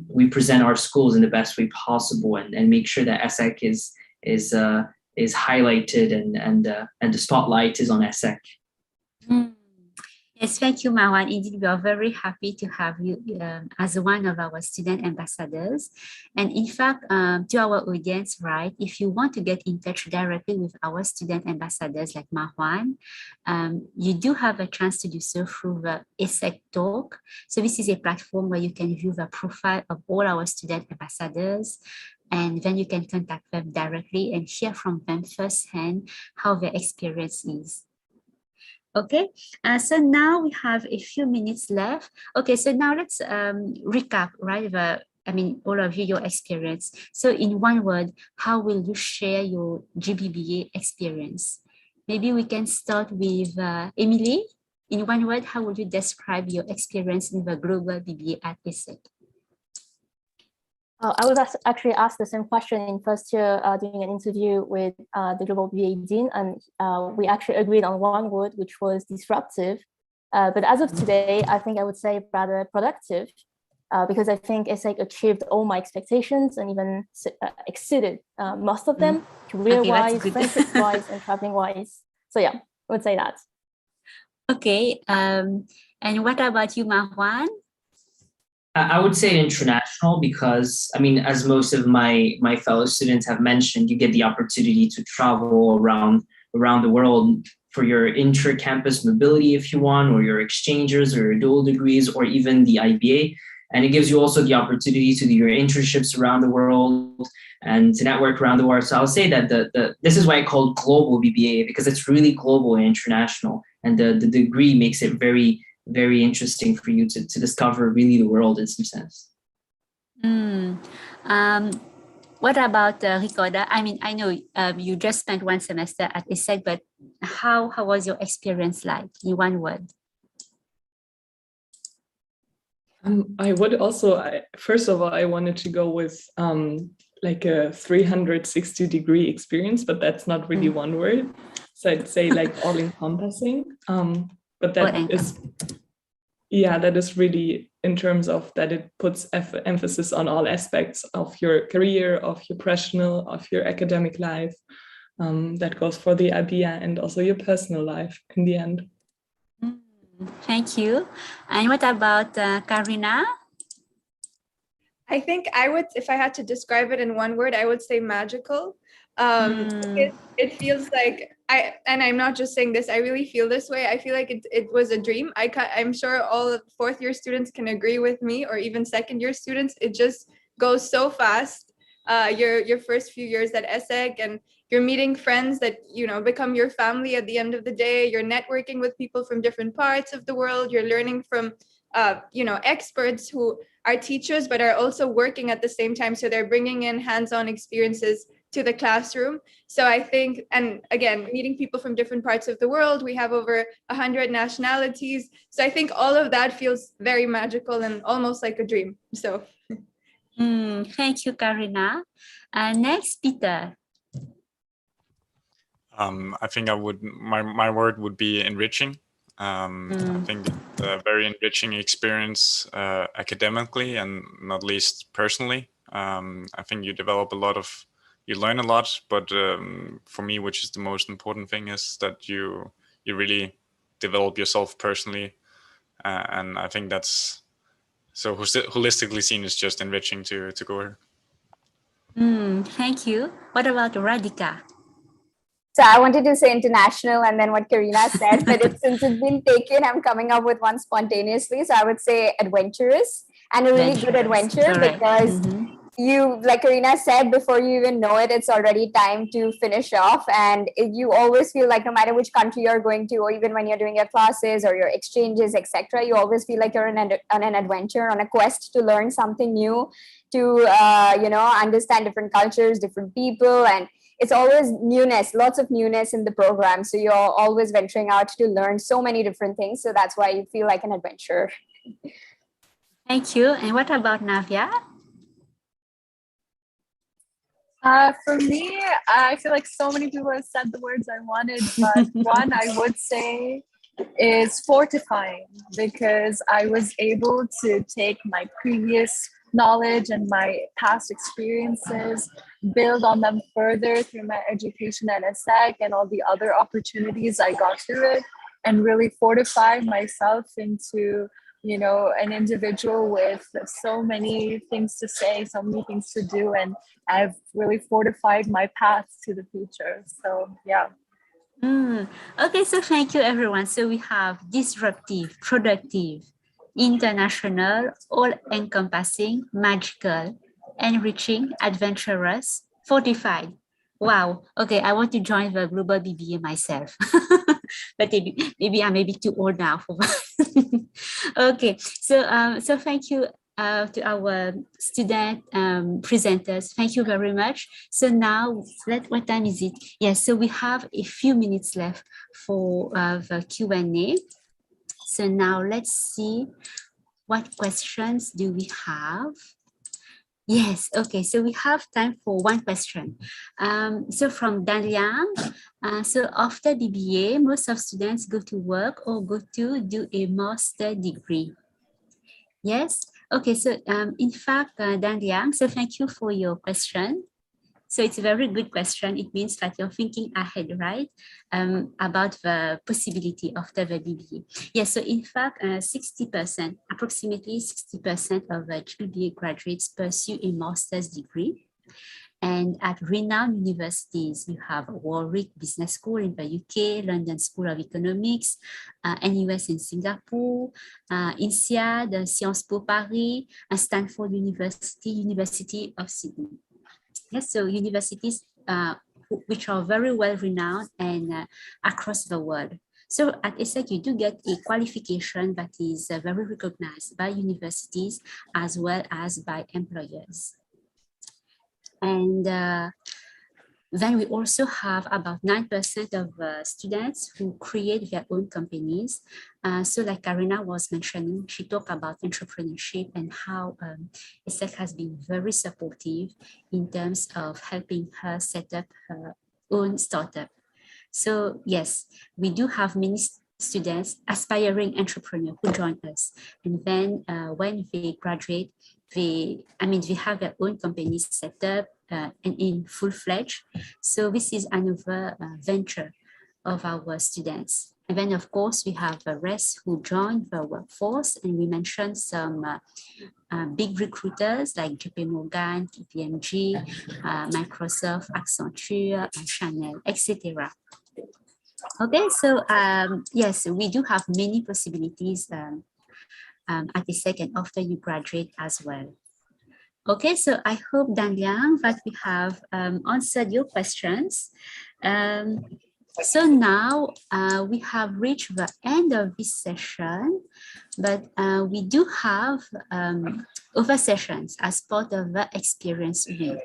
we present our schools in the best way possible and make sure that ESSEC is highlighted and the spotlight is on ESSEC. Yes, thank you, Marwan. Indeed, we are very happy to have you as one of our student ambassadors. And in fact, to our audience, right, if you want to get in touch directly with our student ambassadors like Marwan, you do have a chance to do so through the ESSEC Talk. So this is a platform where you can view the profile of all our student ambassadors, and then you can contact them directly and hear from them firsthand how their experience is. Okay, so now we have a few minutes left. Okay, so now let's recap, right? All of you, your experience. So in one word, how will you share your GBBA experience? Maybe we can start with Emily. In one word, how would you describe your experience in the Global BBA at ESSEC? I was actually asked the same question in first year doing an interview with the Global BBA Dean, and we actually agreed on one word, which was disruptive. But as of today, I think I would say rather productive, because I think ESSEC achieved all my expectations and even exceeded most of them, career-wise, friendship-wise, and traveling-wise. So yeah, I would say that. Okay, and what about you, Marwan? I would say international, because, I mean, as most of my fellow students have mentioned, you get the opportunity to travel around the world for your inter-campus mobility, if you want, or your exchanges or your dual degrees, or even the IBA. And it gives you also the opportunity to do your internships around the world and to network around the world. So I'll say that this is why I call it Global BBA, because it's really global and international. And the degree makes it very, very interesting for you to discover really the world in some sense. What about Ricorda? I mean, I know you just spent one semester at ESSEC, but how was your experience like in one word? I would also, first of all, I wanted to go with like a 360-degree experience, but that's not really one word. So I'd say like all-encompassing. But that is, yeah, that is really in terms of that it puts emphasis on all aspects of your career, of your professional, of your academic life. That goes for the IBA and also your personal life in the end. Thank you. And what about Karina? I think I would, if I had to describe it in one word, I would say magical. It feels like and I'm not just saying this, I really feel this way. I feel like it was a dream. I'm sure all fourth year students can agree with me, or even second year students. It just goes so fast. Your first few years at ESSEC, and you're meeting friends that, you know, become your family at the end of the day. You're networking with people from different parts of the world. You're learning from, you know, experts who are teachers, but are also working at the same time. So they're bringing in hands-on experiences to the classroom. So I think, and again, meeting people from different parts of the world, we have over 100 nationalities. So I think all of that feels very magical and almost like a dream. So. Thank you, Karina. Next, Peter. I think my word would be enriching. I think it's a very enriching experience academically and not least personally. I think you develop you learn a lot, but for me, which is the most important thing, is that you really develop yourself personally. And I think that's, so holistically seen, is just enriching to go here. Thank you. What about Radhika? So I wanted to say international and then what Karina said, but since it's been taken, I'm coming up with one spontaneously. So I would say adventurous, and a really good adventure, because you, like Karina said, before you even know it, it's already time to finish off. And you always feel like no matter which country you're going to, or even when you're doing your classes or your exchanges, etc., you always feel like you're on an adventure, on a quest to learn something new, to you know, understand different cultures, different people, and it's always newness, lots of newness in the program. So you're always venturing out to learn so many different things. So that's why you feel like an adventurer. Thank you. And what about Navya? For me, I feel like so many people have said the words I wanted, but one I would say is fortifying, because I was able to take my previous knowledge and my past experiences, build on them further through my education at ESSEC and all the other opportunities I got through it, and really fortify myself into, you know, an individual with so many things to say, so many things to do, and I've really fortified my path to the future. So yeah. Okay, so thank you everyone. So we have disruptive, productive, international, all-encompassing, magical, enriching, adventurous, fortified. Wow. Okay, I want to join the Global BBA myself. But maybe I may be too old now for that. Okay, so thank you to our student presenters. Thank you very much. So now, what time is it? Yes, so we have a few minutes left for the Q&A. So now let's see, what questions do we have? Yes, okay, so we have time for one question. So from Dan Liang, so after BBA, most of students go to work or go to do a master degree. Yes, okay, so in fact, Dan Liang, so thank you for your question. So it's a very good question. It means that you're thinking ahead, right? About the possibility after the BBA. Yes, so in fact, 60%, approximately 60% of BBA graduates pursue a master's degree. And at renowned universities, you have Warwick Business School in the UK, London School of Economics, NUS in Singapore, INSEAD, the Sciences Po Paris, and Stanford University, University of Sydney. Yes, so universities which are very well renowned and across the world. So at ESSEC, you do get a qualification that is very recognized by universities as well as by employers. And then we also have about 9% of students who create their own companies. So like Karina was mentioning, she talked about entrepreneurship and how ESSEC has been very supportive in terms of helping her set up her own startup. So yes, we do have many students, aspiring entrepreneurs who join us. And then when they graduate, they have their own companies set up and in full-fledged. So this is another venture of our students. And then, of course, we have the rest who joined the workforce, and we mentioned some big recruiters like JP Morgan, KPMG, Microsoft, Accenture, Chanel, etc. Okay, so yes, we do have many possibilities at ESSEC and after you graduate as well. Okay, so I hope, Dan Liang, that we have answered your questions. So now we have reached the end of this session, but we do have other sessions as part of the Experience Week.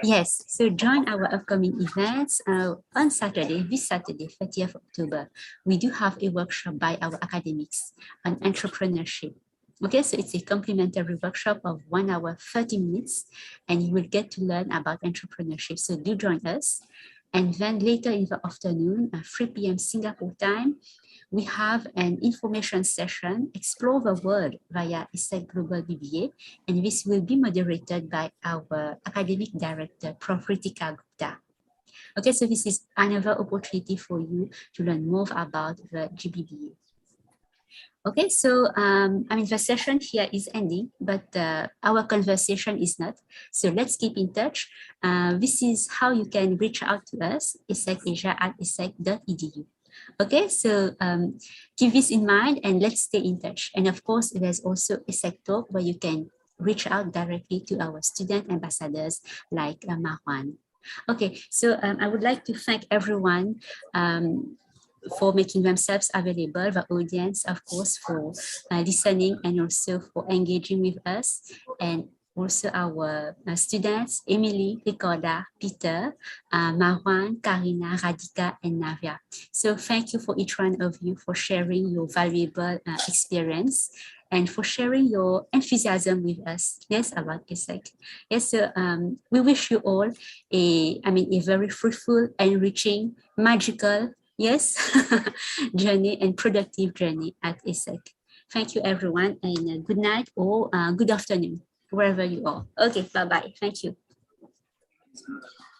Yes, so join our upcoming events on Saturday, this Saturday, 30th October. We do have a workshop by our academics on entrepreneurship. Okay, so it's a complimentary workshop of 1 hour, 30 minutes, and you will get to learn about entrepreneurship. So do join us. And then later in the afternoon, 3 p.m. Singapore time, we have an information session, Explore the World via ESSEC Global BBA, and this will be moderated by our academic director, Prof. Ritika Gupta. Okay, so this is another opportunity for you to learn more about the GBBA. Okay, so I mean, the session here is ending, but our conversation is not. So let's keep in touch. This is how you can reach out to us, ESSECasia@essec.edu. Okay, so keep this in mind and let's stay in touch. And of course, there's also ESSEC Talk where you can reach out directly to our student ambassadors like Marwan. Okay, so I would like to thank everyone for making themselves available, the audience, of course, for listening and also for engaging with us, and also our students, Emily, Ricorda, Peter, Marwan, Karina, Radhika, and Navya. So thank you for each one of you for sharing your valuable experience and for sharing your enthusiasm with us, yes, about ESSEC. Yes, so we wish you all a very fruitful, enriching, magical, yes, journey and productive journey at ESSEC. Thank you, everyone, and good night or good afternoon, wherever you are. Okay, bye-bye. Thank you.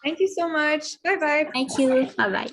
Thank you so much. Bye-bye. Thank you. Bye-bye.